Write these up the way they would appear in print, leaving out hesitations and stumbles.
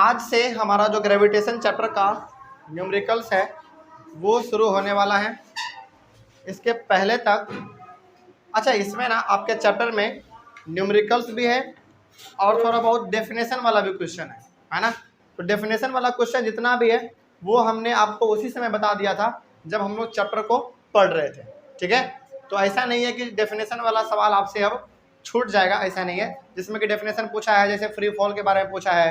आज से हमारा जो ग्रेविटेशन चैप्टर का न्यूमेरिकल्स है वो शुरू होने वाला है। इसके पहले तक अच्छा, इसमें ना आपके चैप्टर में न्यूमेरिकल्स भी है और थोड़ा बहुत डेफिनेशन वाला भी क्वेश्चन है ना। तो डेफिनेशन वाला क्वेश्चन जितना भी है वो हमने आपको उसी समय बता दिया था जब हम लोग चैप्टर को पढ़ रहे थे, ठीक है। तो ऐसा नहीं है कि डेफिनेशन वाला सवाल आपसे अब छूट जाएगा, ऐसा नहीं है। जिसमें कि डेफिनेशन पूछा है, जैसे फ्री फॉल के बारे में पूछा है,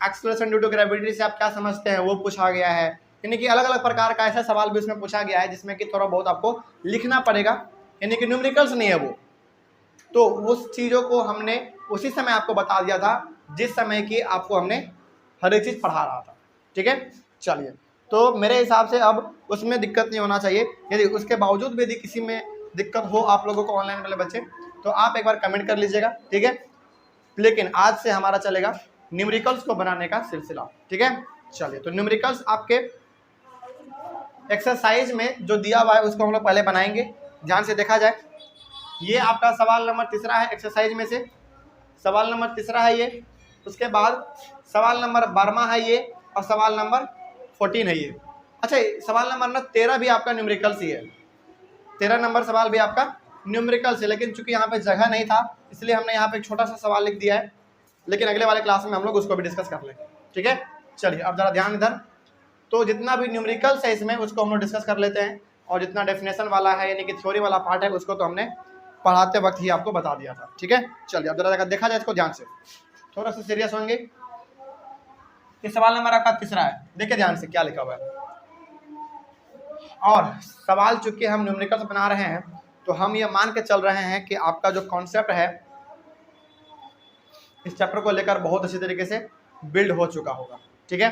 एक्सेलरेशन ड्यू टू ग्रेविटी से आप क्या समझते हैं वो पूछा गया है। यानी कि अलग अलग प्रकार का ऐसा सवाल भी उसमें पूछा गया है जिसमें कि थोड़ा बहुत आपको लिखना पड़ेगा, यानी कि न्यूमेरिकल्स नहीं है वो। तो उस चीज़ों को हमने उसी समय आपको बता दिया था जिस समय की आपको हमने हर एक चीज़ पढ़ा रहा था, ठीक है। चलिए, तो मेरे हिसाब से अब उसमें दिक्कत नहीं होना चाहिए। यदि उसके बावजूद भी यदि किसी में दिक्कत हो आप लोगों को, ऑनलाइन वाले बच्चे, तो आप एक बार कमेंट कर लीजिएगा, ठीक है। लेकिन आज से हमारा चलेगा न्यूमेरिकल्स को बनाने का सिलसिला, ठीक है। चलिए, तो न्यूमेरिकल्स आपके एक्सरसाइज में जो दिया हुआ है उसको हम लोग पहले बनाएंगे। ध्यान से देखा जाए, ये आपका सवाल नंबर 3 है एक्सरसाइज में से। सवाल नंबर 3 है ये। उसके बाद सवाल नंबर 12 है ये, और सवाल नंबर 14 है ये। अच्छा, सवाल नंबर 13 भी आपका न्यूमेरिकल्स ही है। 13 नंबर सवाल भी आपका न्यूमेरिकल्स है, लेकिन चूंकि यहाँ पे जगह नहीं था इसलिए हमने यहाँ पे एक छोटा सा सवाल लिख दिया है, लेकिन अगले वाले क्लास में हम लोग उसको भी डिस्कस कर लेंगे, ठीक है। चलिए, अब जरा ध्यान इधर। तो जितना भी न्यूमेरिकल्स है इसमें उसको हम लोग डिस्कस कर लेते हैं, और जितना डेफिनेशन वाला है यानी कि थ्योरी वाला पार्ट है उसको तो हमने पढ़ाते वक्त ही आपको बता दिया था, ठीक है। चलिए, अब जरा देखा जाए इसको ध्यान से, थोड़ा सा सीरियस होंगे। ये सवाल नंबर आपका 3 है, देखिए ध्यान से क्या लिखा हुआ है। और सवाल चूंकि हम न्यूमेरिकल्स बना रहे हैं तो हम ये मान के चल रहे हैं कि आपका जो कॉन्सेप्ट है इस चैप्टर को लेकर बहुत अच्छी तरीके से बिल्ड हो चुका होगा, ठीक है।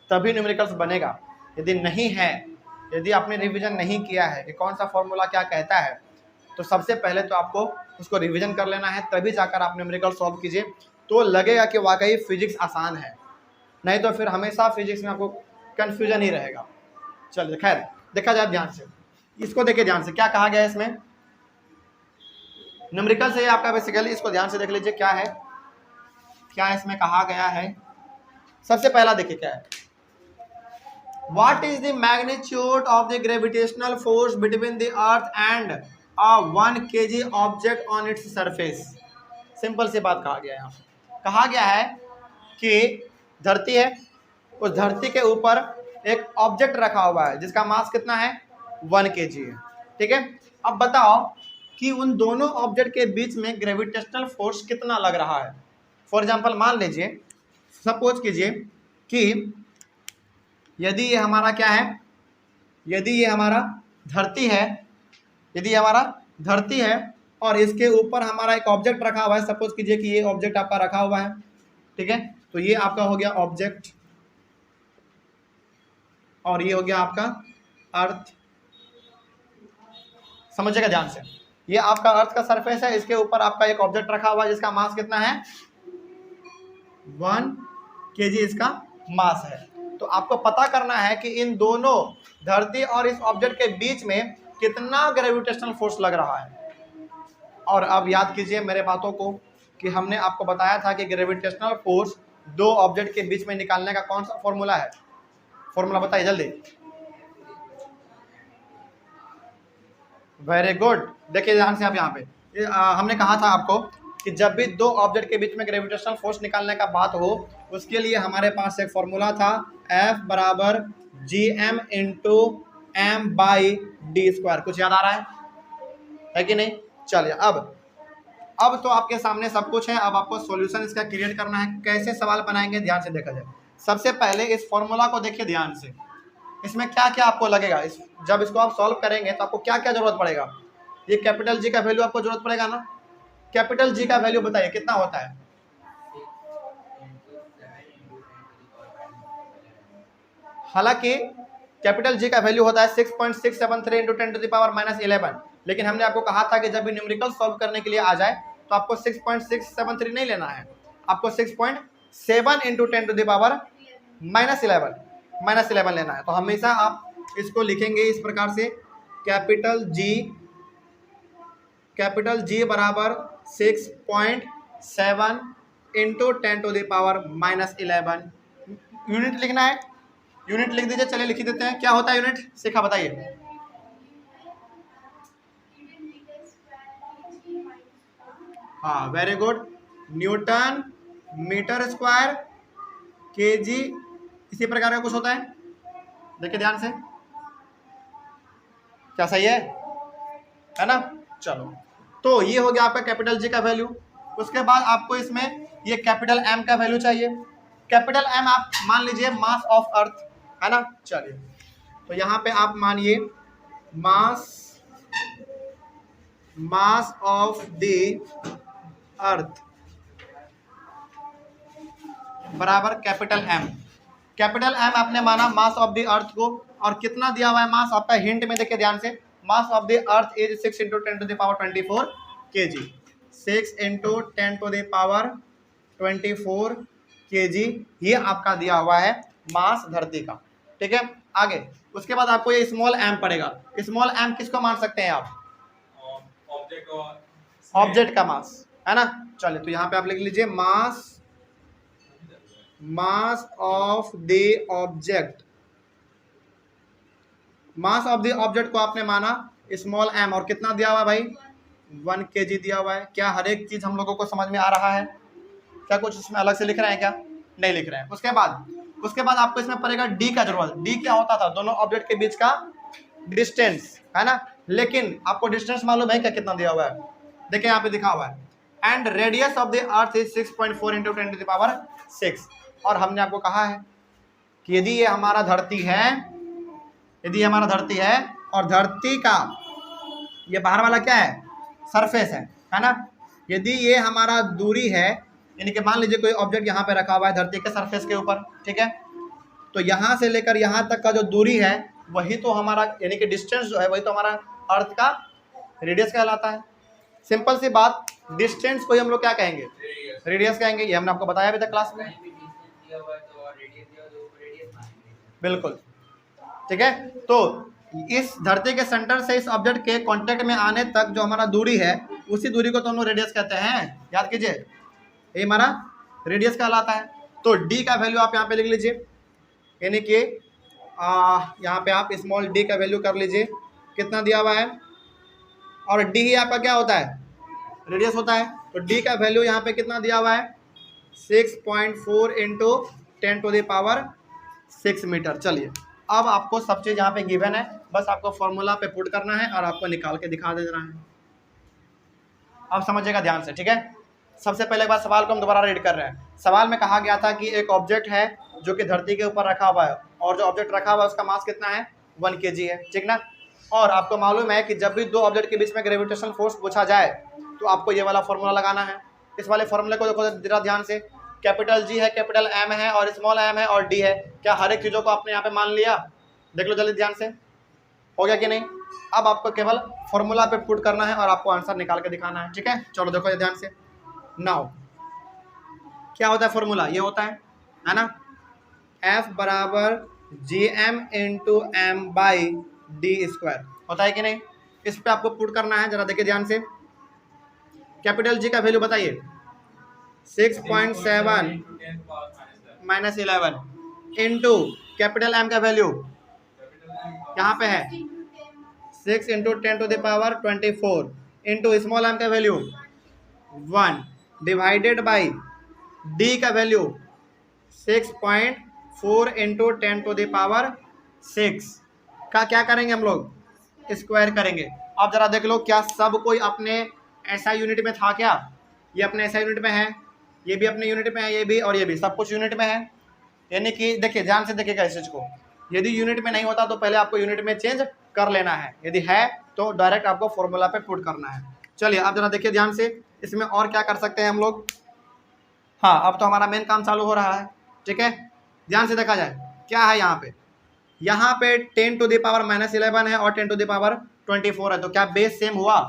तभी न्यूमेरिकल्स बनेगा। यदि नहीं है, यदि आपने रिवीजन नहीं किया है कि कौन सा फॉर्मूला क्या कहता है, तो सबसे पहले तो आपको उसको रिवीजन कर लेना है, तभी जाकर आप न्यूमेरिकल सॉल्व कीजिए। तो लगेगा कि वाकई फिजिक्स आसान है, नहीं तो फिर हमेशा फिजिक्स में आपको कन्फ्यूजन ही रहेगा। चलिए, खैर देखा जाए ध्यान से, इसको देखिए ध्यान से क्या कहा गया है इसमें। न्यूमेरिकल से आपका बेसिकली, इसको ध्यान से देख लीजिए क्या है, क्या इसमें कहा गया है। सबसे पहला देखिए क्या है, what is the magnitude of the gravitational force between the earth and a 1 kg object on its surface. Simple सी बात कहा गया है। यहाँ कहा गया है कि धरती है, उस धरती के ऊपर एक ऑब्जेक्ट रखा हुआ है जिसका मास कितना है, 1 kg है, ठीक है। अब बताओ कि उन दोनों ऑब्जेक्ट के बीच में ग्रेविटेशनल फोर्स कितना लग रहा है। फॉर एग्जाम्पल मान लीजिए, सपोज कीजिए कि यदि ये हमारा क्या है, यदि ये हमारा धरती है, यदि हमारा धरती है और इसके ऊपर हमारा एक ऑब्जेक्ट रखा हुआ है। सपोज कीजिए कि ये ऑब्जेक्ट आपका रखा हुआ है, ठीक है। तो ये आपका हो गया ऑब्जेक्ट और ये हो गया आपका अर्थ। समझिएगा ध्यान से, ये आपका अर्थ का सरफेस है, इसके ऊपर आपका एक ऑब्जेक्ट रखा हुआ है जिसका मास कितना है, 1 kg इसका मास है। तो आपको पता करना है कि इन दोनों धरती और इस ऑब्जेक्ट के बीच में कितना ग्रेविटेशनल फोर्स लग रहा है। और अब याद कीजिए मेरे बातों को कि हमने आपको बताया था कि ग्रेविटेशनल फोर्स दो ऑब्जेक्ट के बीच में निकालने का कौन सा फॉर्मूला है। फॉर्मूला बताइए जल्दी। वेरी गुड, देखिए ध्यान से आप यहाँ पे हमने कहा था आपको कि जब भी दो ऑब्जेक्ट के बीच में ग्रेविटेशनल फोर्स निकालने का बात हो उसके लिए हमारे पास एक फॉर्मूला था, F बराबर gm into m by D square. कुछ याद आ रहा है कि नहीं। चलिए, अब तो आपके सामने सब कुछ है। अब आपको सॉल्यूशन इसका क्रिएट करना है। कैसे सवाल बनाएंगे ध्यान से देखा जाए। सबसे पहले इस फॉर्मूला को देखिए ध्यान से, इसमें क्या क्या आपको लगेगा। जब इसको आप सॉल्व करेंगे तो आपको क्या क्या जरूरत पड़ेगा। ये कैपिटल जी का वैल्यू आपको जरूरत पड़ेगा ना। कैपिटल जी का वैल्यू बताइए कितना होता है। हालांकि कैपिटल जी का वैल्यू होता है 6.673 इंटू 10 टू द पावर -11, लेकिन हमने आपको कहा था कि जब भी न्यूमेरिकल सॉल्व करने के लिए आ जाए तो आपको 6.673 नहीं लेना है, आपको 6.7 इंटू 10 टू द पावर -11 लेना है। तो हमेशा आप इसको लिखेंगे इस प्रकार से, कैपिटल जी बराबर 6.7 into 10 to the power -11 unit लिखना है, यूनिट लिख दीजिए। चलिए लिख ही देते हैं। क्या होता है यूनिट, शिखा बताइए। हाँ very good, newton metre square KG, इसी प्रकार का कुछ होता है। देखिए ध्यान से, क्या सही है ना। चलो, तो ये हो गया आपका कैपिटल जी का वैल्यू। उसके बाद आपको इसमें ये कैपिटल एम का वैल्यू चाहिए। कैपिटल एम आप मान लीजिए मास ऑफ अर्थ, है ना। चलिए, तो यहाँ पे आप मानिए मास ऑफ द अर्थ बराबर कैपिटल एम। कैपिटल एम आपने माना मास ऑफ द अर्थ को, और कितना दिया हुआ है मास आपका, हिंट में देखिए ध्यान से। Mass of the earth is 6 × 10⁻24 kg। 6 × 10⁻24 kg, ये आपका दिया हुआ है मास धरती का। ठीक है, आगे उसके बाद आपको ये स्मॉल एम पड़ेगा। स्मॉल एम किसको मान सकते हैं आप, ऑब्जेक्ट का मास, है ना। चलिए, तो यहाँ पे आप लिख लीजिए mass of the object. Mass of the object को आपने माना स्मॉल एम, और कितना दिया हुआ है भाई, 1 kg दिया हुआ है। क्या हर एक चीज हम लोगों को समझ में आ रहा है? क्या कुछ इसमें अलग से लिख रहे हैं, क्या नहीं लिख रहे हैं? उसके बाद आपको इसमें पड़ेगा डी का जरूरत। डी क्या होता था, दोनों ऑब्जेक्ट के बीच का डिस्टेंस, है ना। लेकिन आपको डिस्टेंस मालूम है क्या कितना दिया हुआ है, देखिए यहाँ पे दिखा हुआ है। And radius of the earth is 6.4 × 10⁻6। और हमने आपको कहा है कि यदि ये हमारा धरती है, और धरती का ये बाहर वाला क्या है, सरफेस है ना। यदि ये हमारा दूरी है, यानी कि मान लीजिए कोई ऑब्जेक्ट यहाँ पे रखा हुआ है धरती के सरफेस के ऊपर, ठीक है, तो यहाँ से लेकर यहाँ तक का जो दूरी है वही तो हमारा, यानी कि डिस्टेंस जो है वही तो हमारा अर्थ का रेडियस कहलाता है। सिंपल सी बात, डिस्टेंस को ही हम लोग क्या कहेंगे, रेडियस कहेंगे। ये हमने आपको बताया अभी तक क्लास में, बिल्कुल ठीक है। तो इस धरती के सेंटर से इस ऑब्जेक्ट के कांटेक्ट में आने तक जो हमारा दूरी है, उसी दूरी को तो हम लोग रेडियस कहते हैं, याद कीजिए, ये हमारा रेडियस कहलाता है। तो डी का वैल्यू आप यहाँ पे लिख लीजिए, यानी कि यहाँ पे आप स्मॉल डी का वैल्यू कर लीजिए, कितना दिया हुआ है, और डी ही आपका क्या होता है, रेडियस होता है। तो डी का वैल्यू यहाँ पे कितना दिया हुआ है, 6.4 × 10⁻6 मीटर। चलिए, अब आपको सब चीज़ यहाँ पे गिवन है, बस आपको फॉर्मूला पे पुट करना है और आपको निकाल के दिखा देना है। अब समझिएगा ध्यान से, ठीक है। सबसे पहले एक बार सवाल को हम दोबारा रीड कर रहे हैं। सवाल में कहा गया था कि एक ऑब्जेक्ट है जो कि धरती के ऊपर रखा हुआ है, और जो ऑब्जेक्ट रखा हुआ है उसका मास कितना है, 1 kg है, ठीक ना। और आपको मालूम है कि जब भी दो ऑब्जेक्ट के बीच में ग्रेविटेशनल फोर्स पूछा जाए तो आपको ये वाला फॉर्मूला लगाना है। इस वाले फॉर्मूले को देखो जरा ध्यान से, कैपिटल जी है, कैपिटल एम है, और स्मॉल एम है, और डी है। क्या हर एक चीज़ों को आपने यहाँ पे मान लिया? देख लो जल्दी ध्यान से, हो गया कि नहीं। अब आपको केवल फॉर्मूला पे पुट करना है और आपको आंसर निकाल के दिखाना है, ठीक है। चलो देखो ध्यान से, नाउ क्या होता है फॉर्मूला, ये होता है ना, F बराबर GM × M/d², होता है कि नहीं। इस पे आपको पुट करना है, जरा देखिए ध्यान से। कैपिटल जी का वैल्यू बताइए, 6.7 - 11 इंटू कैपिटल एम का वैल्यू यहाँ पे है 6 × 10⁻24 इंटू स्मॉल एम का वैल्यू 1 डिवाइडेड बाई डी का वैल्यू 6.4 × 10⁻6 का क्या करेंगे हम लोग, स्क्वायर करेंगे। अब जरा देख लो, क्या सब कोई अपने ऐसा यूनिट में था क्या? ये अपने ऐसा यूनिट में है, ये भी अपने यूनिट में है, ये भी और ये भी, सब कुछ यूनिट में है। यानी कि देखिए ध्यान से देखिएगा इस चीज को, यदि यूनिट में नहीं होता तो पहले आपको यूनिट में चेंज कर लेना है, यदि है तो डायरेक्ट आपको फॉर्मूला पे पुट करना है। चलिए अब जरा देखिए ध्यान से, इसमें और क्या कर सकते हैं हम लोग। हाँ, अब तो हमारा मेन काम चालू हो रहा है, ठीक है। ध्यान से देखा जाए क्या है यहाँ पे, 10⁻11 है और 10⁻24 है, तो क्या बेस सेम हुआ?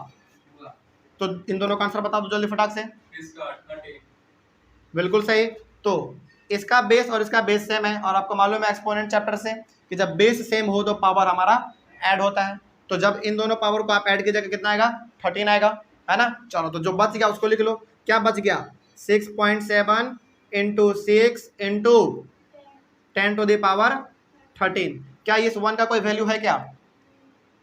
तो इन दोनों का आंसर बता दो जल्दी फटाक से। बिल्कुल सही। तो इसका बेस और इसका बेस सेम है, और आपको मालूम है एक्सपोनेंट चैप्टर से कि जब बेस सेम हो तो पावर हमारा ऐड होता है। तो जब इन दोनों पावर को आप ऐड कीजिएगा कितना आएगा, 13 आएगा, है ना। चलो, तो जो बच गया उसको लिख लो, क्या बच गया, 6.7 × 6 × 10⁻13। क्या इस 1 का कोई वैल्यू है क्या?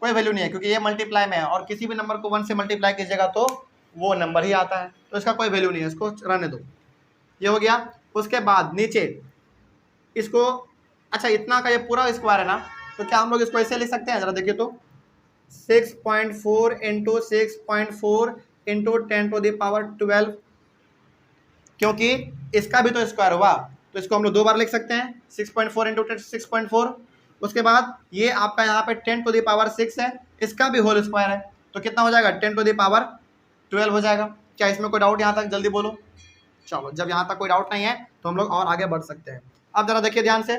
कोई वैल्यू नहीं है, क्योंकि ये मल्टीप्लाई में है और किसी भी नंबर को 1 से मल्टीप्लाई कीजिएगा तो वो नंबर ही आता है, तो इसका कोई वैल्यू नहीं है, इसको रहने दो। ये हो गया। उसके बाद नीचे इसको, अच्छा इतना का ये पूरा स्क्वायर है ना, तो क्या हम लोग इसको ऐसे लिख सकते हैं? जरा देखिए तो 6.4 इंटू 6.4 इंटू 10⁻12, क्योंकि इसका भी तो स्क्वायर हुआ, तो इसको हम लोग 2 बार लिख सकते हैं, 6.4 इंटू 6.4। उसके बाद ये आपका यहाँ पे 10⁻6 है, इसका भी होल स्क्वायर है, तो कितना हो जाएगा? 10⁻12 हो जाएगा। क्या इसमें कोई डाउट यहाँ तक? जल्दी बोलो। चलो, जब यहाँ तक कोई डाउट नहीं है तो हम लोग और आगे बढ़ सकते हैं। अब जरा देखिए ध्यान से,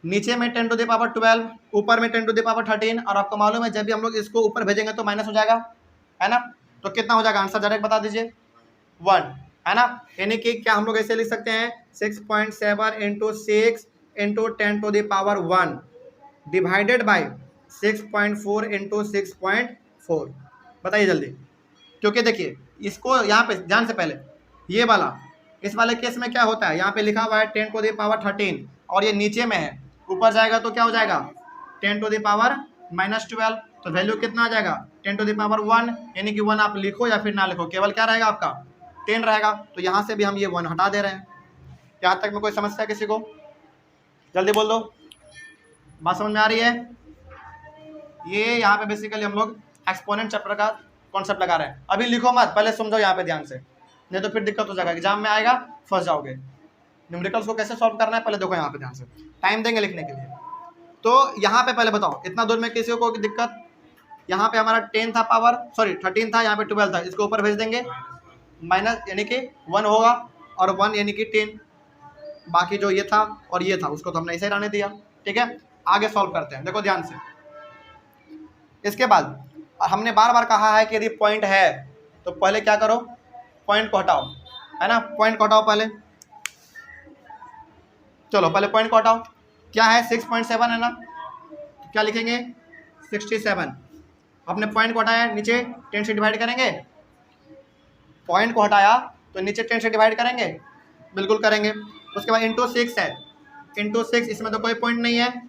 नीचे में 10⁻12, ऊपर में 10⁻13, और आपको मालूम है जब भी हम लोग इसको ऊपर भेजेंगे तो माइनस हो जाएगा, है ना? तो कितना हो जाएगा? आंसर डायरेक्ट बता दीजिए, 1, है ना? यानी कि क्या हम लोग ऐसे लिख सकते हैं? 6.7 into 6 into 10⁻1 divided by 6.4 into 6.4। बताइए जल्दी, क्योंकि देखिए इसको यहाँ पे ध्यान से, पहले ये वाला, इस वाले केस में क्या होता है? यहाँ पे लिखा हुआ है 10⁻13 और ये नीचे में है, ऊपर जाएगा तो क्या हो जाएगा? 10⁻−12, तो वैल्यू कितना आ जाएगा? 10⁻1, यानी कि 1 आप लिखो या फिर ना लिखो, केवल क्या रहेगा आपका? 10 रहेगा। तो यहाँ से भी हम ये 1 हटा दे रहे हैं। यहाँ तक में कोई समस्या किसी को? जल्दी बोल दो, बात समझ में आ रही है? ये यहाँ पे बेसिकली हम लोग एक्सपोनेंट चैप्टर का कॉन्सेप्ट लगा रहे हैं। अभी लिखो मत, पहले समझो यहाँ पे ध्यान से, नहीं तो फिर दिक्कत हो जाएगा, एग्जाम में आएगा फंस जाओगे। न्यूमेरिकल्स को कैसे सॉल्व करना है पहले देखो यहाँ पे ध्यान से, टाइम देंगे लिखने के लिए। तो यहाँ पे पहले बताओ, इतना दूर में किसी को दिक्कत? यहाँ पे हमारा 10 था पावर, सॉरी 13 था, यहाँ पे 12 था, इसको ऊपर भेज देंगे, माइनस यानी कि 1 होगा, और 1 यानी कि 10, बाकी जो ये था और ये था उसको तो हमने ऐसे रहने दिया। ठीक है, आगे सॉल्व करते हैं, देखो ध्यान से। इसके बाद हमने बार बार कहा है कि यदि पॉइंट है तो पहले क्या करो? पॉइंट को हटाओ, है ना? पॉइंट को हटाओ पहले। चलो पहले पॉइंट को हटाओ। क्या है? 6.7 है ना, तो क्या लिखेंगे? 67। अपने पॉइंट को हटाया, नीचे 10 से डिवाइड करेंगे। पॉइंट को हटाया तो नीचे 10 से डिवाइड करेंगे, बिल्कुल करेंगे। उसके बाद इंटू 6 है, इंटू 6, इसमें तो कोई पॉइंट नहीं है,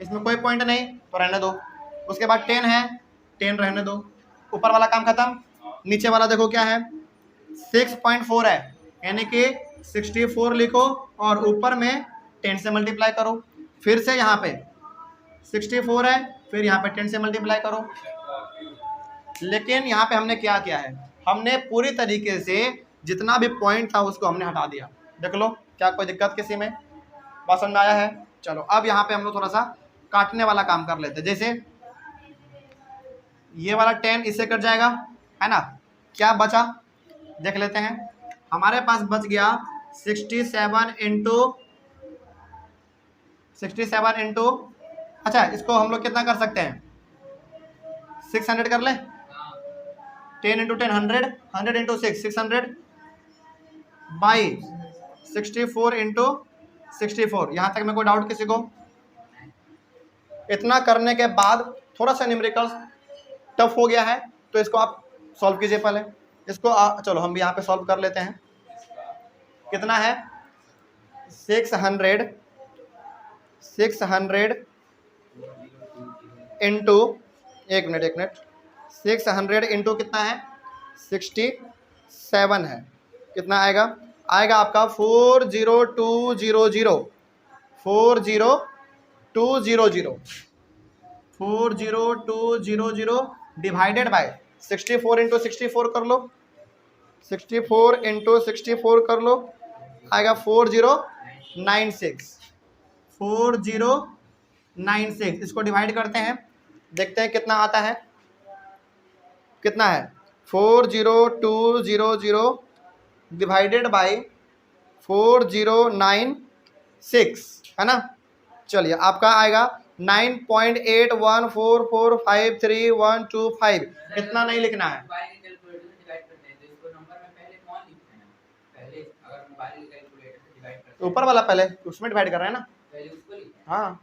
इसमें कोई पॉइंट नहीं, तो रहने दो। उसके बाद 10 है, 10 रहने दो, ऊपर वाला काम खत्म। नीचे वाला देखो क्या है? 6.4 है, यानी कि 64 लिखो और ऊपर में 10 से मल्टीप्लाई करो। फिर से यहाँ पे 64 है, फिर यहाँ पे 10 से मल्टीप्लाई करो। लेकिन यहाँ पे हमने क्या किया है? हमने पूरी तरीके से जितना भी पॉइंट था उसको हमने हटा दिया। देख लो, क्या कोई दिक्कत किसी में? बात समझ में आया है? चलो अब यहाँ पे हम लोग थोड़ा सा काटने वाला काम कर लेते हैं। जैसे ये वाला 10 इससे कट जाएगा, है ना? क्या बचा देख लेते हैं। हमारे पास बच गया 67 इंटू, अच्छा इसको हम लोग कितना कर सकते हैं? 600 कर ले। 10 इंटू 10 100, 100 इंटू 6 600 बाई 64 इंटू 64। यहाँ तक में कोई डाउट किसी को? इतना करने के बाद थोड़ा सा न्यूमेरिकल्स टफ हो गया है, तो इसको आप सॉल्व कीजिए पहले इसको। चलो हम भी यहाँ पे सॉल्व कर लेते हैं। कितना है? 600 इंटू, एक मिनट, 600 इंटू कितना है? 67 है। कितना आएगा? आएगा आपका 40200, 40200 डिवाइडेड बाय 64 इंटू 64 कर लो, 64 इंटू 64 कर लो, आएगा 4096। इसको डिवाइड करते हैं, देखते हैं कितना आता है। कितना है? 40200 डिवाइडेड बाई 4096, है ना? चलिए आपका आएगा 9.8144533125। इतना नहीं लिखना है, ऊपर वाला पहले उसमें डिवाइड कर रहे हैं ना। हाँ,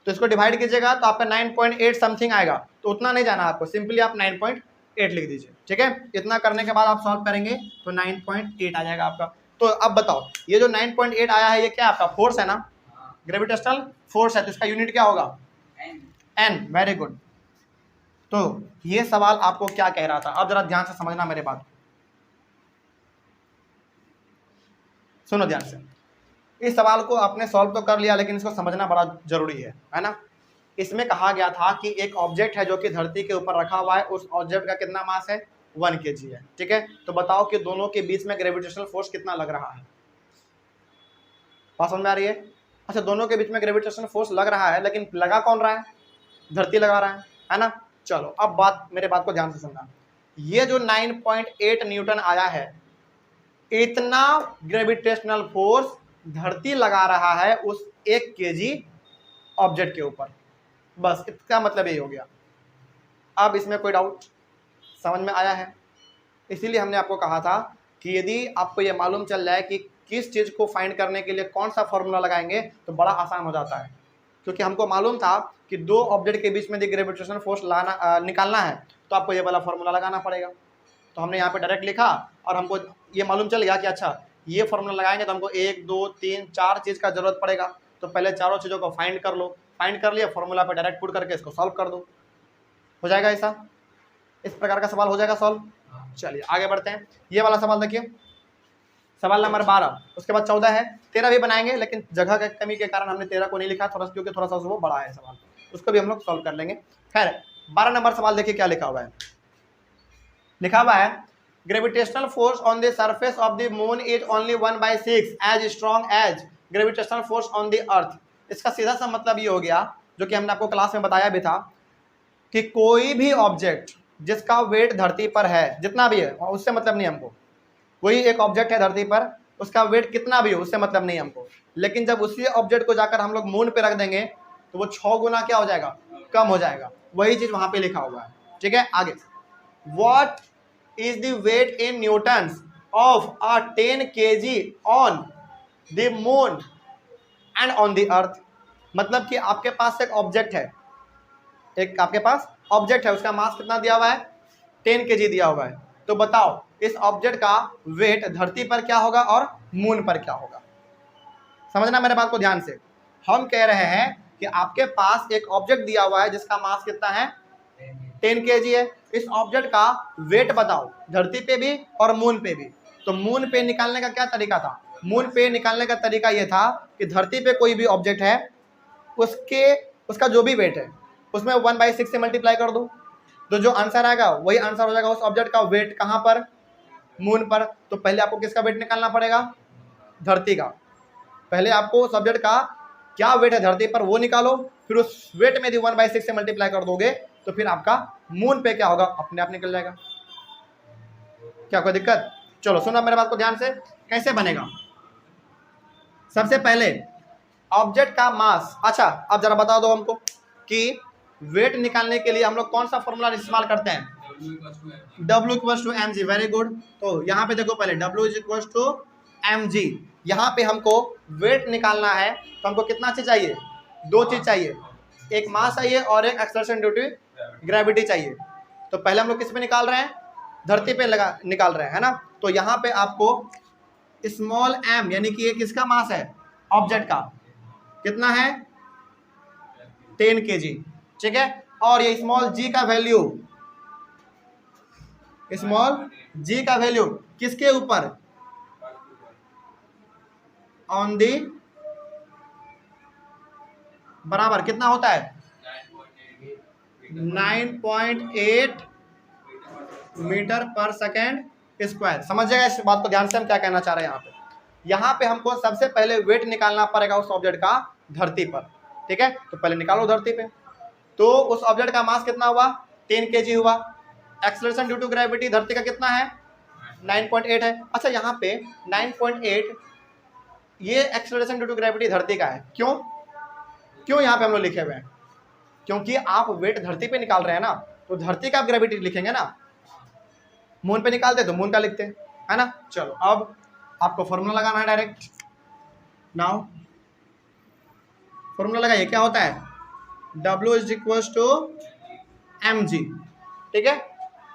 तो इसको डिवाइड कीजिएगा तो आपका 9.8 समथिंग आएगा, तो उतना नहीं जाना आपको, सिंपली आप 9.8 लिख दीजिए। ठीक है, इतना करने के बाद आप सॉल्व करेंगे तो 9.8 आ जाएगा आपका। तो अब बताओ ये जो 9.8 आया है ये क्या आपका फोर्स है ना, ग्रेविटेशनल फोर्स है, तो इसका यूनिट क्या होगा, एन। Very good. तो ये सवाल आपको क्या कह रहा था, अब जरा ध्यान से समझना मेरे बात, सुनो ध्यान से। इस सवाल को आपने सॉल्व तो कर लिया लेकिन इसको समझना बड़ा जरूरी है ना। इसमें कहा गया था कि एक ऑब्जेक्ट है जो कि धरती के ऊपर रखा हुआ है, उस ऑब्जेक्ट का कितना मास है, 1 kg है, ठीक है। तो बताओ कि दोनों के बीच में ग्रेविटेशनल फोर्स कितना लग रहा है, बात समझ में आ रही है। अच्छा, दोनों के बीच में ग्रेविटेशनल फोर्स लग रहा है लेकिन लगा कौन रहा है, धरती लगा रहा है ना। चलो अब मेरे बात को ध्यान से सुनना। ये जो 9.8 न्यूटन आया है, इतना ग्रेविटेशनल फोर्स धरती लगा रहा है उस 1 kg ऑब्जेक्ट के ऊपर, बस इसका मतलब यही हो गया। अब इसमें कोई डाउट समझ में आया है। इसीलिए हमने आपको कहा था कि यदि आपको ये मालूम चल जाए कि किस चीज़ को फाइंड करने के लिए कौन सा फॉर्मूला लगाएंगे तो बड़ा आसान हो जाता है, क्योंकि हमको मालूम था कि दो ऑब्जेक्ट के बीच में यदि ग्रेविटेशनल फोर्स निकालना है तो आपको ये वाला फॉर्मूला लगाना पड़ेगा। तो हमने यहाँ पे डायरेक्ट लिखा और हमको ये मालूम चल गया कि अच्छा ये फॉर्मूला लगाएंगे तो हमको 1 2 3 4 चीज़ का जरूरत पड़ेगा, तो पहले चारों चीज़ों को फाइंड कर लो, फाइंड कर लिया, फॉर्मूला पे डायरेक्ट पुट करके इसको सॉल्व कर दो, हो जाएगा। ऐसा इस प्रकार का सवाल हो जाएगा सॉल्व। चलिए आगे बढ़ते हैं। ये वाला सवाल देखिए, सवाल नंबर 12, उसके बाद 14 है, 13 भी बनाएंगे लेकिन जगह की कमी के कारण हमने 13 को नहीं लिखा, क्योंकि थोड़ा सा वो बड़ा है सवाल, उसको भी हम लोग सॉल्व कर लेंगे। खैर 12 नंबर सवाल देखिए क्या लिखा हुआ है। लिखा हुआ है gravitational force on the surface of the moon is only 1/6 as strong as gravitational force on the earth. इसका सीधा सा मतलब ये हो गया, जो कि हमने आपको क्लास में बताया भी था, कि कोई भी ऑब्जेक्ट जिसका वेट धरती पर है, जितना भी है उससे मतलब नहीं हमको, कोई एक ऑब्जेक्ट है धरती पर, उसका वेट कितना भी हो उससे मतलब नहीं हमको, लेकिन जब उसी ऑब्जेक्ट को जाकर हम लोग मून पे रख देंगे तो वो 6 गुना क्या हो जाएगा, कम हो जाएगा। वही चीज वहां पे लिखा हुआ है, ठीक है। आगे, what is the weight in newtons of a 10 kg on the moon and on the earth. मतलब कि आपके पास एक ऑब्जेक्ट है, एक आपके पास ऑब्जेक्ट है, उसका मास कितना दिया हुआ है, 10 kg दिया हुआ है। तो बताओ इस ऑब्जेक्ट का वेट धरती पर क्या होगा और मून पर क्या होगा। समझना मेरे बात को ध्यान से। हम कह रहे हैं कि आपके पास एक ऑब्जेक्ट दिया हुआ है जिसका मास कितना है, 10 kg है। इस ऑब्जेक्ट का वेट बताओ धरती पे भी और मून पे भी। तो मून पे निकालने का क्या तरीका था, मून पे निकालने का तरीका यह था कि धरती पे कोई भी ऑब्जेक्ट है उसका जो भी वेट है उसमें 1/6 से मल्टीप्लाई कर दो, तो जो आंसर आएगा वही आंसर हो जाएगा उस ऑब्जेक्ट का वेट कहाँ पर, मून पर। तो पहले आपको किसका वेट निकालना पड़ेगा, धरती का। पहले आपको उस ऑब्जेक्ट का क्या वेट है धरती पर वो निकालो, फिर उस वेट में यदि 1/6 से मल्टीप्लाई कर दोगे तो फिर आपका मून पे क्या होगा अपने आप निकल जाएगा। क्या कोई दिक्कत? चलो सुनो मेरे बात को ध्यान से, कैसे बनेगा। सबसे पहले ऑब्जेक्ट का मास, अच्छा अब जरा बता दो हमको कि वेट निकालने के लिए हम लोग कौन सा फॉर्मूला इस्तेमाल करते हैं, W = mg। Very good. तो यहाँ पे देखो पहले W = mg, यहाँ पे हमको वेट निकालना है तो हमको कितना चीज चाहिए, 2 चीज चाहिए, एक मास चाहिए और एक एक्सेलरेशन ड्यू टू ग्रेविटी चाहिए। तो पहले हम लोग किस पे निकाल रहे हैं, धरती पे निकाल रहे हैं, है ना। तो यहाँ पे आपको स्मॉल m यानी कि ये किसका मास है, ऑब्जेक्ट का, कितना है 10 kg, ठीक है। और ये स्मॉल g का वैल्यू, स्मॉल g का वैल्यू किसके ऊपर, ऑन दी बराबर कितना होता है 9.8 मीटर पर सेकेंड स्क्वायर। समझ जाएगा इस बात को ध्यान से, हम क्या कहना चाह रहे हैं। यहाँ पे हमको सबसे पहले वेट निकालना पड़ेगा उस ऑब्जेक्ट का धरती पर, ठीक है। तो पहले निकालो धरती पे, तो उस ऑब्जेक्ट का मास कितना हुआ, 10 kg हुआ। एक्सेलरेशन ड्यू टू ग्रेविटी धरती का कितना है, 9.8 है। अच्छा यहाँ पे 9.8 ये एक्सेलरेशन ड्यू टू ग्रेविटी धरती का है, क्यों यहाँ पे हम लोग लिखे हुए हैं, क्योंकि आप वेट धरती पे निकाल रहे हैं ना, तो धरती का आप ग्रेविटी लिखेंगे ना, मून पे निकालते तो मून का लिखते हैं, है ना। चलो अब आपको फॉर्मूला लगाना है डायरेक्ट। नाउ फॉर्मूला लगाइए, क्या होता है W = mg, ठीक है।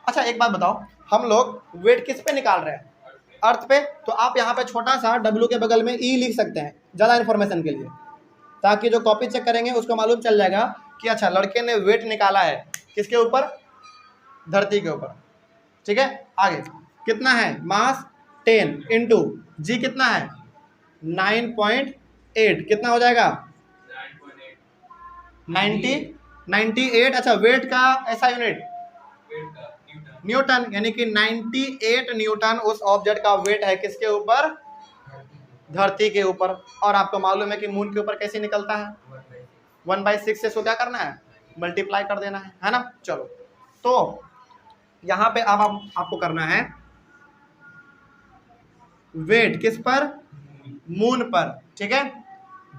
अच्छा एक बात बताओ, हम लोग वेट किस पे निकाल रहे हैं, अर्थ पे, तो आप यहाँ पे छोटा सा W के बगल में E लिख सकते हैं ज़्यादा इन्फॉर्मेशन के लिए, ताकि जो कॉपी चेक करेंगे उसको मालूम चल जाएगा कि अच्छा लड़के ने वेट निकाला है किसके ऊपर, धरती के ऊपर। ठीक है, आगे कितना है मास 10 इंटू जी कितना है 9.8, कितना हो जाएगा 98। अच्छा वेट का ऐसा यूनिट न्यूटन, यानी कि 98 न्यूटन उस ऑब्जेक्ट का वेट है किसके ऊपर, धरती के ऊपर। और आपको मालूम है कि मून के ऊपर कैसे निकलता है 1/6 से, इसको क्या करना है मल्टीप्लाई कर देना है ना। चलो तो यहाँ पे अब आपको करना है वेट किस पर, मून पर। ठीक है,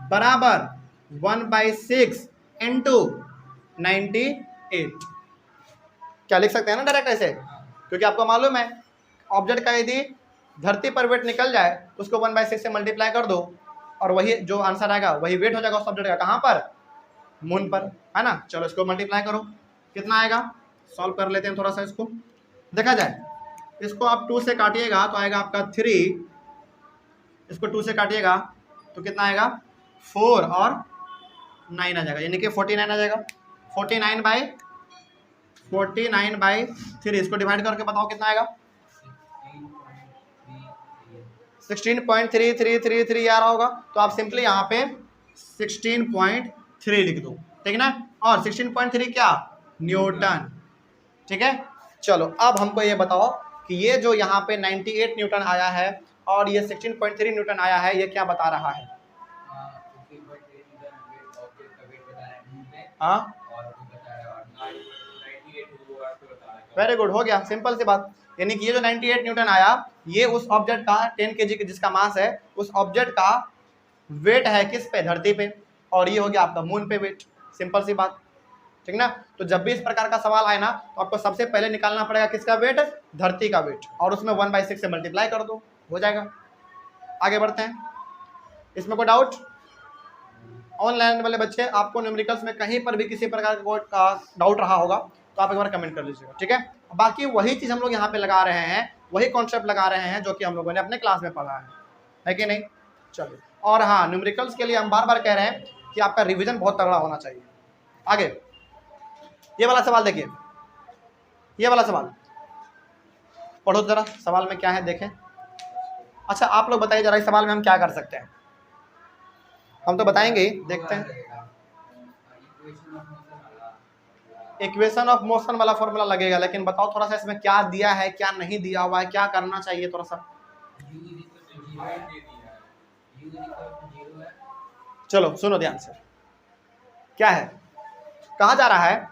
बराबर 1/6 इंटू 98। क्या लिख सकते हैं ना डायरेक्ट ऐसे, क्योंकि आपको मालूम है ऑब्जेक्ट का यदि धरती पर वेट निकल जाए उसको 1/6 से मल्टीप्लाई कर दो और वही जो आंसर आएगा वही वेट हो जाएगा उस ऑब्जेक्ट का, कहाँ पर, मून पर, है ना। चलो इसको मल्टीप्लाई करो, कितना आएगा, सॉल्व कर लेते हैं थोड़ा सा इसको, देखा जाए। इसको आप 2 से काटिएगा तो आएगा आपका 3, इसको 2 से काटिएगा तो कितना आएगा 4 और 9 आ जाएगा, यानी कि 49 आ जाएगा। 49/3, इसको डिवाइड करके बताओ कितना आएगा 16.3333 आ रहा होगा, तो आप सिंपली यहाँ पे 16.3 लिख दो, ठीक ना। और 16.3 क्या, न्यूटन। ठीक है, चलो अब हमको ये बताओ कि ये जो यहाँ पे 98 न्यूटन आया है और ये 16.3 न्यूटन आया है, ये क्या बता रहा है। हाँ वेरी गुड, हो गया, सिंपल सी बात। यानी कि ये जो 98 न्यूटन आया ये उस ऑब्जेक्ट का 10 kg जिसका मास है उस ऑब्जेक्ट का वेट है किस पे, धरती पे, और ये हो गया आपका मून पे वेट, सिंपल सी बात, ठीक ना। तो जब भी इस प्रकार का सवाल आए ना तो आपको सबसे पहले निकालना पड़ेगा किसका वेट, धरती का वेट, और उसमें 1/6 से मल्टीप्लाई कर दो, हो जाएगा। आगे बढ़ते हैं, इसमें कोई डाउट। ऑनलाइन वाले बच्चे आपको न्यूमेरिकल्स में कहीं पर भी किसी प्रकार का डाउट रहा होगा तो आप एक बार कमेंट कर लीजिएगा, ठीक है। बाकी वही चीज़ हम लोग यहाँ पे लगा रहे हैं, वही कॉन्सेप्ट लगा रहे हैं जो कि हम लोगों ने अपने क्लास में पढ़ा है कि नहीं। चलिए, और हाँ न्यूमेरिकल्स के लिए हम बार बार कह रहे हैं कि आपका रिवीजन बहुत तगड़ा होना चाहिए। आगे ये वाला सवाल देखिए, ये वाला सवाल पढ़ो जरा, सवाल में क्या है देखें। अच्छा आप लोग बताइए जरा इस सवाल में हम क्या कर सकते हैं, हम तो बताएंगे ही, देखते हैं। इक्वेशन ऑफ मोशन वाला फॉर्मूला लगेगा, लेकिन बताओ थोड़ा सा इसमें क्या दिया है क्या नहीं दिया हुआ है, क्या करना चाहिए थोड़ा सा। चलो सुनो ध्यान से, क्या है, कहा जा रहा है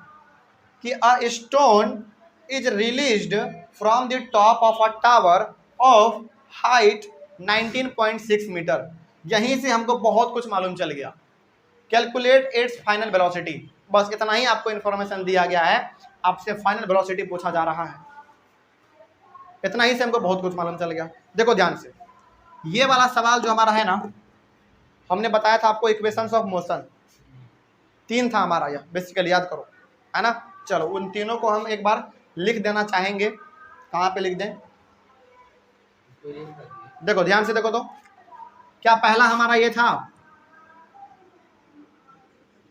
कि a stone is released from the top of a tower of height 19.6 metre. यहीं से हमको बहुत कुछ मालूम चल गया। कैलकुलेट इट्स फाइनल वेलोसिटी, बस इतना ही आपको इंफॉर्मेशन दिया गया है, आपसे फाइनल वेलोसिटी पूछा जा रहा है, इतना ही से हमको बहुत कुछ मालूम चल गया। देखो ध्यान से, ये वाला सवाल जो हमारा है ना, हमने बताया था आपको इक्वेशंस ऑफ मोशन 3 था हमारा, यह बेसिकली याद करो, है ना। चलो उन तीनों को हम एक बार लिख देना चाहेंगे, कहाँ पे लिख दें, देखो ध्यान से देखो तो, क्या पहला हमारा ये था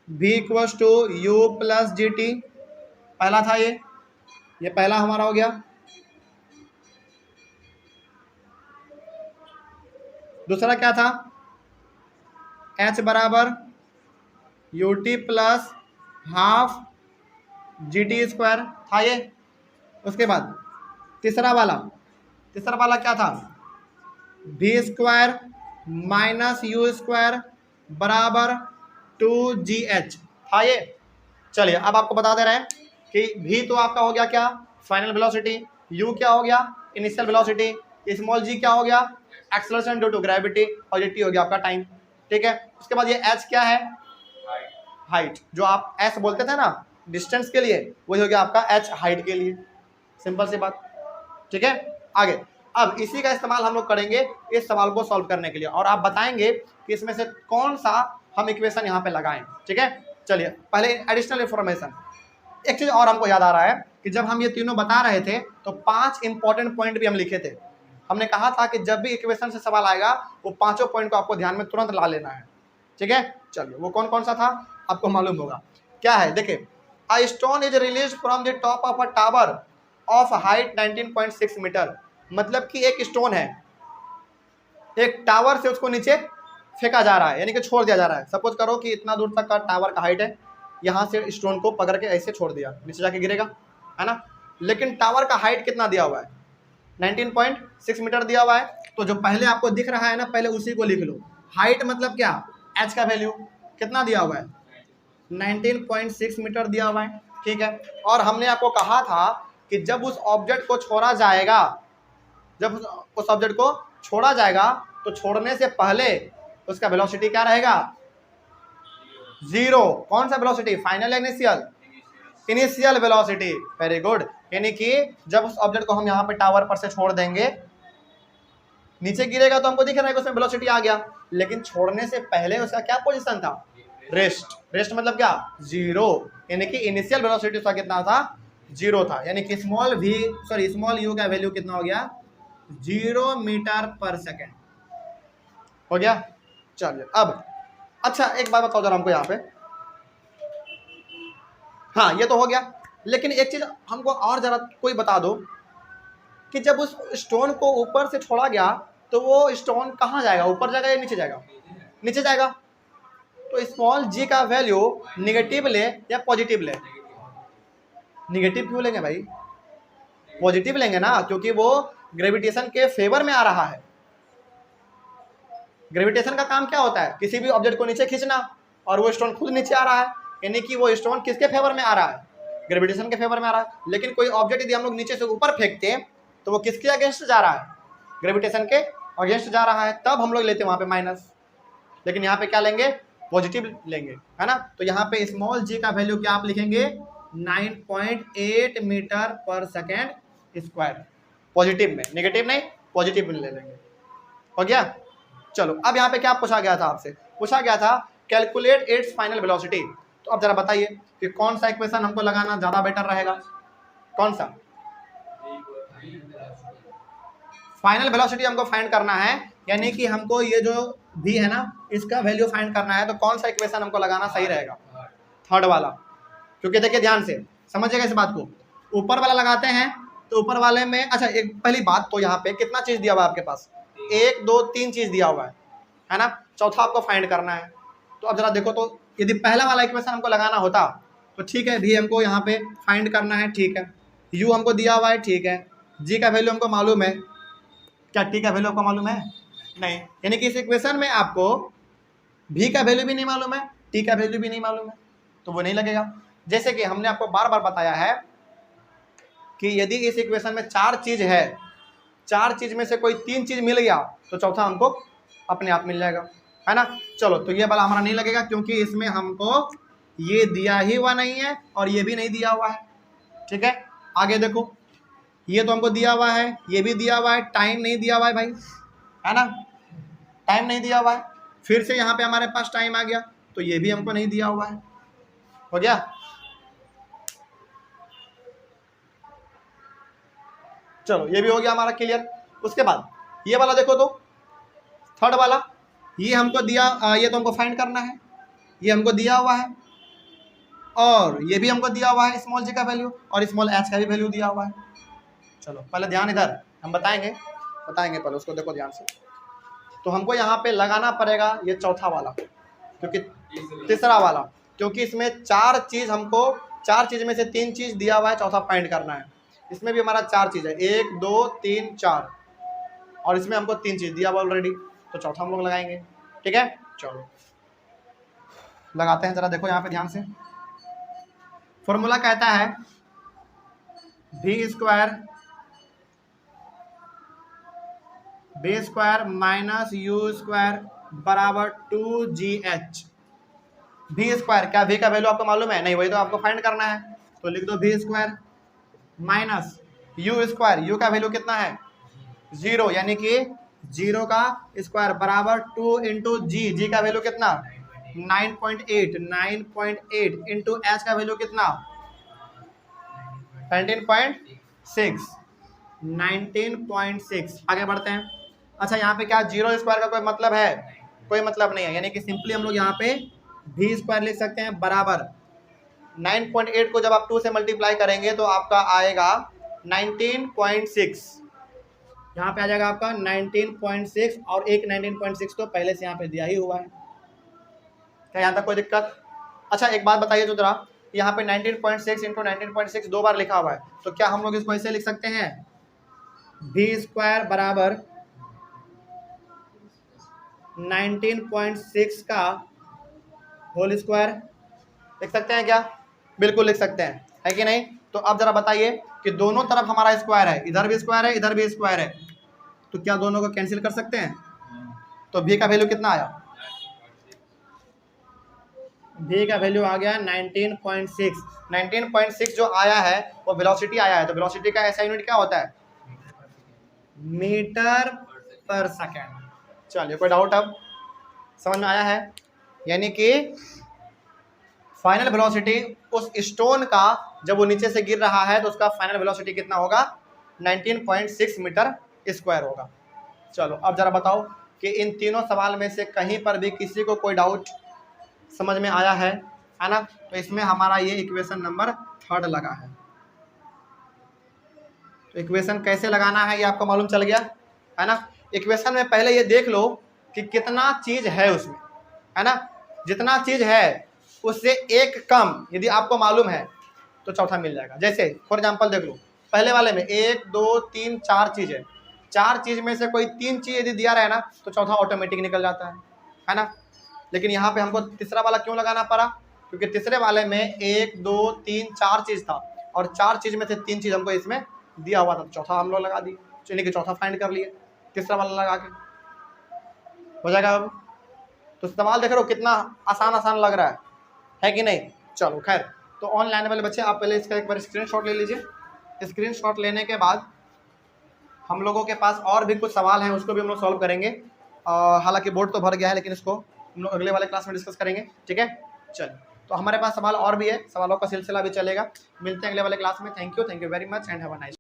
v equals to u plus g t, पहला था ये पहला हमारा हो गया। दूसरा क्या था, h बराबर U T plus half G T square था ये। उसके बाद तीसरा वाला क्या था, v square minus u square बराबर 2gh था ये। चलिए अब आपको बता दे रहे हैं कि v तो आपका हो गया क्या, फाइनल वेलोसिटी, u क्या हो गया, इनिशियल वेलोसिटी, स्मॉल g क्या हो गया, एक्सेलरेशन ड्यू टू ग्रेविटी, और ये t हो गया आपका टाइम, ठीक है। उसके बाद ये h क्या है, हाइट, जो आप s बोलते थे ना डिस्टेंस के लिए, वही हो गया आपका h हाइट के लिए, सिंपल सी बात, ठीक है। आगे अब इसी का इस्तेमाल हम लोग करेंगे इस सवाल को सॉल्व करने के लिए, और आप बताएंगे कि इसमें से कौन सा हम इक्वेशन यहाँ पे लगाएं, ठीक है। चलिए पहले एडिशनल इन्फॉर्मेशन, एक चीज़ और हमको याद आ रहा है कि जब हम ये तीनों बता रहे थे तो 5 इंपॉर्टेंट पॉइंट भी हम लिखे थे। हमने कहा था कि जब भी इक्वेशन से सवाल आएगा वो पांचों पॉइंट को आपको ध्यान में तुरंत ला लेना है, ठीक है। चलिए वो कौन कौन सा था आपको मालूम होगा। क्या है देखिए, a stone is release from the top of a tower of height 19.6 metre. मतलब कि एक स्टोन है, एक टावर से उसको नीचे फेंका जा रहा है, यानी कि छोड़ दिया जा रहा है। सपोज करो कि इतना दूर तक का टावर का हाइट है, यहाँ से स्टोन को पकड़ के ऐसे छोड़ दिया, नीचे जाके गिरेगा, है ना। लेकिन टावर का हाइट कितना दिया हुआ है, 19.6 मीटर दिया हुआ है। तो जो पहले आपको दिख रहा है ना, पहले उसी को लिख लो। हाइट मतलब क्या, एच का वैल्यू कितना दिया हुआ है, 19.6 मीटर दिया हुआ है, ठीक है। और हमने आपको कहा था कि जब उस ऑब्जेक्ट को छोड़ा जाएगा, जब उस ऑब्जेक्ट को छोड़ा जाएगा तो छोड़ने से पहले उसका वेलोसिटी क्या रहेगा, जीरो। कौन सा velocity, final initial, initial velocity. Very good. यानी कि जब उस ऑब्जेक्ट को हम यहाँ पे टावर पर से छोड़ देंगे, नीचे गिरेगा तो हमको दिख रहा है कि उसमें वेलोसिटी आ गया, लेकिन छोड़ने से पहले उसका क्या पोजीशन था, रेस्ट। रेस्ट मतलब क्या, जीरो। यानी कि इनिशियल वेलोसिटी उसका कितना था, जीरो था। यानी कि स्मॉल यू का वैल्यू कितना हो गया, 0 मीटर पर सेकेंड हो गया। चलिए अब अच्छा एक बात बताओ जरा हमको यहाँ पे, हाँ ये तो हो गया, लेकिन एक चीज हमको और जरा कोई बता दो कि जब उस स्टोन को ऊपर से छोड़ा गया तो वो स्टोन कहाँ जाएगा, ऊपर जाएगा या नीचे जाएगा, नीचे जाएगा। तो स्मॉल जी का वैल्यू निगेटिव ले या पॉजिटिव ले, निगेटिव क्यों लेंगे भाई, पॉजिटिव लेंगे ना, क्योंकि वो ग्रेविटेशन के फेवर में आ रहा है। ग्रेविटेशन का काम क्या होता है, किसी भी ऑब्जेक्ट को नीचे खींचना, और वो स्टोन खुद नीचे आ रहा है, यानी कि वो स्टोन किसके फेवर में आ रहा है, ग्रेविटेशन के फेवर में आ रहा है। लेकिन कोई ऑब्जेक्ट यदि हम लोग नीचे से ऊपर फेंकते हैं तो वो किसके अगेंस्ट जा रहा है, ग्रेविटेशन के अगेंस्ट जा रहा है, तब हम लोग लेते हैं वहाँ पे माइनस। लेकिन यहाँ पे क्या लेंगे, पॉजिटिव लेंगे, है ना। तो यहाँ पे स्मॉल जी का वैल्यू क्या आप लिखेंगे, 9.8 मीटर पर सेकेंड स्क्वायर, पॉजिटिव में, नेगेटिव नहीं, पॉजिटिव में ले लेंगे, हो गया। चलो अब यहाँ पे क्या पूछा गया था आपसे, पूछा गया था कैलकुलेट इट्स फाइनल वेलोसिटी। तो अब जरा बताइए कि कौन सा इक्वेशन हमको लगाना ज़्यादा बेटर रहेगा, कौन सा, फाइनल वेलोसिटी हमको फाइंड करना है, यानी कि हमको ये जो भी है ना इसका वैल्यू फाइंड करना है, तो कौन सा इक्वेशन हमको लगाना सही रहेगा, थर्ड वाला। क्योंकि देखिए ध्यान से समझिएगा इस बात को, ऊपर वाला लगाते हैं तो ऊपर वाले में, अच्छा एक पहली बात तो यहाँ पे कितना चीज़ दिया हुआ है आपके पास, 1 2 3 चीज़ दिया हुआ है ना, चौथा आपको फाइंड करना है। तो अब जरा देखो, तो यदि पहला वाला इक्वेशन हमको लगाना होता तो ठीक है, भी हमको यहाँ पे फाइंड करना है, ठीक है, यू हमको दिया हुआ है, ठीक है, जी का वैल्यू हमको मालूम है, क्या टी का वैल्यू आपको मालूम है, नहीं, यानी कि इस इक्वेशन में आपको भी का वैल्यू भी नहीं मालूम है, टी का वैल्यू भी नहीं मालूम है, तो वो नहीं लगेगा। जैसे कि हमने आपको बार बार बताया है कि यदि इस इक्वेशन में 4 चीज़ है, 4 चीज़ में से कोई 3 चीज़ मिल गया तो चौथा हमको अपने आप मिल जाएगा, है ना। चलो तो ये वाला हमारा नहीं लगेगा, क्योंकि इसमें हमको ये दिया ही हुआ नहीं है और ये भी नहीं दिया हुआ है, ठीक है। आगे देखो, ये तो हमको दिया हुआ है, ये भी दिया हुआ है, टाइम नहीं दिया हुआ है भाई, है ना, टाइम नहीं दिया हुआ है। फिर से यहाँ पे हमारे पास टाइम आ गया, तो ये भी हमको नहीं दिया हुआ है, हो गया। चलो ये भी हो गया हमारा क्लियर। उसके बाद ये वाला देखो, तो थर्ड वाला, ये हमको दिया, ये तो हमको फाइंड करना है, ये हमको दिया हुआ है, और ये भी हमको दिया हुआ है स्मॉल जी का वैल्यू, और स्मॉल एच का भी वैल्यू दिया हुआ है। चलो पहले ध्यान, इधर हम बताएंगे पहले उसको देखो ध्यान से। तो हमको यहाँ पे लगाना पड़ेगा ये चौथा वाला, क्योंकि तीसरा वाला, क्योंकि इसमें 4 चीज़ हमको, 4 चीज़ में से 3 चीज़ दिया हुआ है, चौथा फाइंड करना है। इसमें भी हमारा 4 चीज़ है, 1 2 3 4, और इसमें हमको 3 चीज़ दिया हुआ ऑलरेडी, तो चौथा हम लोग लगाएंगे, ठीक है। चलो लगाते हैं, जरा देखो यहाँ पे ध्यान से। फॉर्मूला कहता है b square minus u square बराबर 2gh। भी स्क्वायर, क्या भी का वैल्यू आपको मालूम है, नहीं, वही तो आपको फाइंड करना है, तो लिख दो भी square minus u square, you का वैल्यू कितना है, 0, यानी कि 0 का स्क्वायर बराबर 2 इंटू जी का वैल्यू कितना, 9.8 इंटू एच का वैल्यू कितना, 19.6, 19.6। आगे बढ़ते हैं। अच्छा, यहाँ पे क्या जीरो स्क्वायर का कोई मतलब है? कोई मतलब नहीं है, यानी कि सिंपली हम लोग यहाँ पे भी स्क्वायर लिख सकते हैं बराबर 9.8 को जब आप 2 से मल्टीप्लाई करेंगे तो आपका आएगा 19.6। यहाँ पे आ जाएगा आपका 19.6 और एक 19.6 तो पहले से यहाँ पे दिया ही हुआ है। क्या यहाँ तक कोई दिक्कत? अच्छा, एक बात बताइए तो जरा, यहाँ पे 19.6 इंटू 19.6 दो बार लिखा हुआ है, तो क्या हम लोग इसको ऐसे लिख सकते हैं भी स्क्वायर बराबर 19.6 का होल स्क्वायर? लिख सकते हैं क्या? बिल्कुल लिख सकते हैं, है कि नहीं? तो अब जरा बताइए कि दोनों तरफ हमारा स्क्वायर है, इधर भी स्क्वायर है इधर भी स्क्वायर है, तो क्या दोनों को कैंसिल कर सकते हैं? तो भी का वैल्यू कितना आया? भी का वैल्यू आ गया 19.6। 19.6 जो आया है वो वेलोसिटी आया है, तो वेलोसिटी का ऐसा यूनिट क्या होता है? मीटर पर सेकेंड। चलिए, कोई डाउट अब समझ में आया है? यानी कि फाइनल वेलोसिटी उस स्टोन का जब वो नीचे से गिर रहा है तो उसका फाइनल वेलोसिटी कितना होगा? 19.6 मीटर स्क्वायर होगा। चलो, अब जरा बताओ कि इन तीनों सवाल में से कहीं पर भी किसी को कोई डाउट समझ में आया है ना? तो इसमें हमारा ये इक्वेशन नंबर 3 लगा है। तो इक्वेशन कैसे लगाना है ये आपको मालूम चल गया है ना? इक्वेशन में पहले ये देख लो कि कितना चीज है उसमें, है ना? जितना चीज है उससे एक कम यदि आपको मालूम है तो चौथा मिल जाएगा। जैसे फॉर एग्जांपल देख लो, पहले वाले में 1 2 3 4 चीज है, 4 चीज में से कोई 3 चीज यदि दिया रहे ना तो चौथा ऑटोमेटिक निकल जाता है ना? लेकिन यहाँ पे हमको तीसरा वाला क्यों लगाना पड़ा? क्योंकि तीसरे वाले में 1 2 3 4 चीज था और 4 चीज में से 3 चीज हमको इसमें दिया हुआ था, चौथा हम लोग लगा दिए, यानी कि चौथा फाइंड कर लिए तीसरा वाला लगा के। हो जाएगा अब? तो सवाल देख रहे हो कितना आसान आसान लग रहा है कि नहीं? चलो खैर, तो ऑनलाइन वाले बच्चे आप पहले इसका एक बार स्क्रीनशॉट ले लीजिए। स्क्रीनशॉट लेने के बाद हम लोगों के पास और भी कुछ सवाल हैं, उसको भी हम लोग सॉल्व करेंगे। हालांकि बोर्ड तो भर गया है, लेकिन इसको हम लोग अगले वाले क्लास में डिस्कस करेंगे, ठीक है? चलिए, तो हमारे पास सवाल और भी है, सवालों का सिलसिला भी चलेगा। मिलते हैं अगले वाले क्लास में। Thank you very much and have a nice.